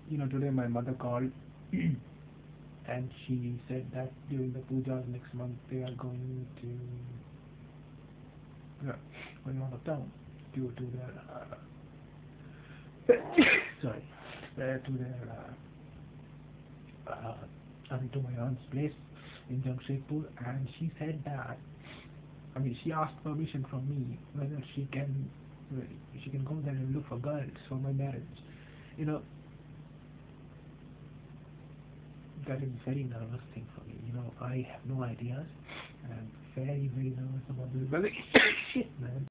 Today my mother called and she said that during the pujas next month they are yeah, going out of town due to their sorry, to their to my aunt's place in Jamshedpur, and she said that she asked permission from me whether she can go there and look for girls for my marriage. You know, that is a very nervous thing for me. I have no ideas. I'm very, very nervous about this. But shit, man.